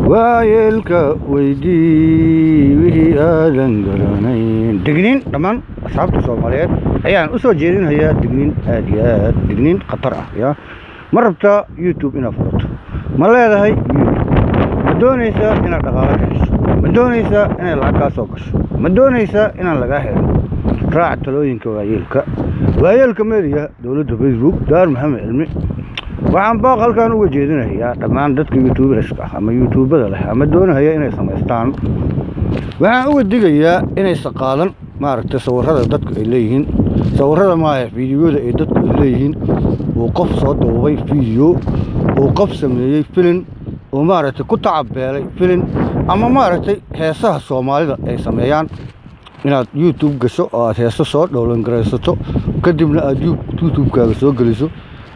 waayeelka weydii wixii aadan garanayn digniin dhammaan asxaabta Soomaaliyeed ayaan u soo jeedinayaa digniin aad iyo aad digniin khatar ah ya ma rabtaa YouTube inaad furato ma leedahay YouTube ma doonaysaa inaad dhaqaale ka hesho ma doonaysaa inaad lacag ka soo gasho ma doonaysaa inaan laga helo raac talooyinka waayeelka media dawladda Facebook daar Maxamed Cilmi waxaan baaq halkan uga jeedinayaa dhammaan dadka YouTubers ama YouTubada leh ama doonaya inay sameystaan waxaan uga digayaa inay saqaadan maaragtay sawirrada dadku ay leeyihiin sawirrada maaha fiidiyoda ay dadku ay leeyihiin oo qof soo duubay fiidiyo oo qof sameeyay film oo maaragtay ku tacabeelay film ama maaragtay heesaha Soomaalida ay sameeyaan inaad YouTube gasho oo aad heeso soo dhowlan garaysato kadibna aad YouTube-kaaga soo geliso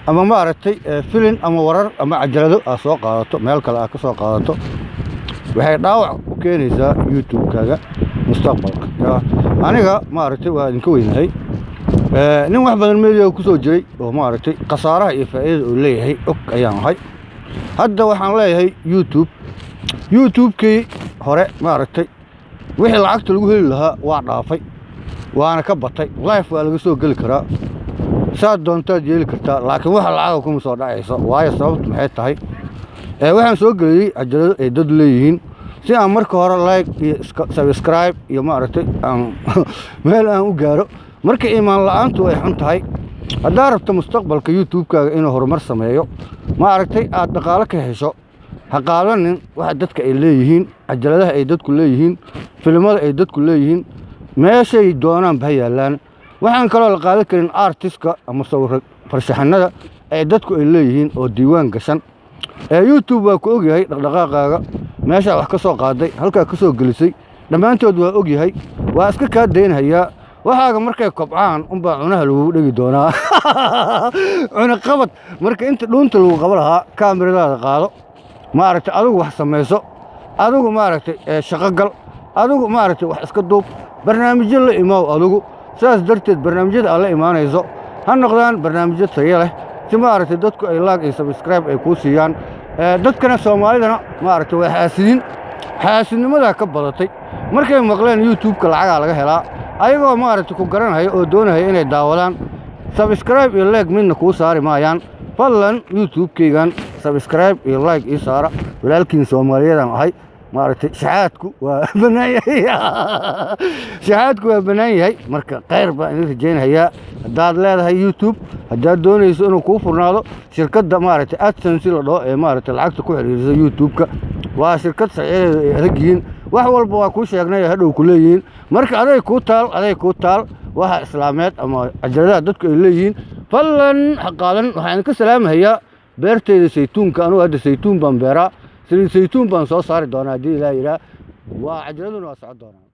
ama maaragtay film ama warar ama cajalado aad soo qaadato meel kale aad ka soo qaadato waxay dhaawac u keenaysaa YouTube-kaaga mustaqbalka aniga maaragtay waa idinka weynahay nin wax badan media ku soo jiray oo maaragtay khasaaraha iyo faa'iidada uu leeyahay og ayaan ahay hadda waxaan leeyahay YouTube-kii hore maaragtay wixii lacagta lagu heli lahaa waa dhaafay waana ka batay live waa laga soo geli karaa saad doontaad yeeli kartaa laakiin waxa lacag kuma soo dhacayso waayo sababtu maxay tahay waxaan soo geliyay cajalado ay dad leeyihiin si aan marka hore like iyo subscribe iyo maaragtay aan meel aan u gaaro marka iimaan la'aantu ay xun tahay haddaad rabto mustaqbalka YouTube-kaaga inuu horumar sameeyo maaragtay aad dhaqaale ka hesho ha qaadanin waxa dadka ay leeyihiin cajaladaha ay dadku leeyihiin filimada ay dadku leeyihiin meeshay doonaan ba yaalaan waxaan kaloo la qaadan karin artistka ama sawir farshaxanada ay dadku ay leeyihiin oo diiwaan gashan YouTube waa ku ogyahay dhaqdhaqaaqaaga meesha wax ka soo qaaday halka ka soo gelisay dhamaantood waa ogyahay waa iska ka deynhayaa waxaaga markay kobcaan unba cunaha lagu dhigi doonaa cuna qabad marka inta dhuunta lagu qabo lahaa kaamiradaada qaado maaragtay adigu wax sameeyso adigu maaragtay shaqo gal adigu maaragtay wax iska duub barnaamijyo la imaaw adigu saas darteed barnaamijyada aad la imaanayso ha noqdaan barnaamijyo tayo leh si maaragtay dadku ay like iyo subscribe ay ku siiyaan dadkana Soomaalidana maaragtay way xaasidnimada ka badatay markay maqleen YouTube-ka lacag laga helaa ayagoo maaragtay ku garanaya oo doonaya inay daawadaan subscribe iyo like midna ku saari maayaan fadlan YouTube-kaygan subscribe iyo like ii saara walaalkiin Soomaaliyeedaan ahay maaragtay shahaadku waa banaan yahay marka khayr baan idin rajaynayaa haddaad leedahay YouTube haddaad doonayso inuu kuu furnaado shirkadda maaragtay AdSense la dhaho ee maaragtay lacagta ku xiriirisa YouTube-ka waa shirkad saxiixeeda ay adag yihiin wax walba waa kuu sheegnay hadhow ku leeyihiin marka aday kuu taal waxa islaameed ama cajaladaha dadku ay leeyihiin fadlan ha qaadan waxaan ka salaamayaa beertayda saytuunka anuu hadda saytuun baan beeraa saytuun baan soo saari doonaa haddii ilaahay yidhaa waa cajaladuna waa socon doonaa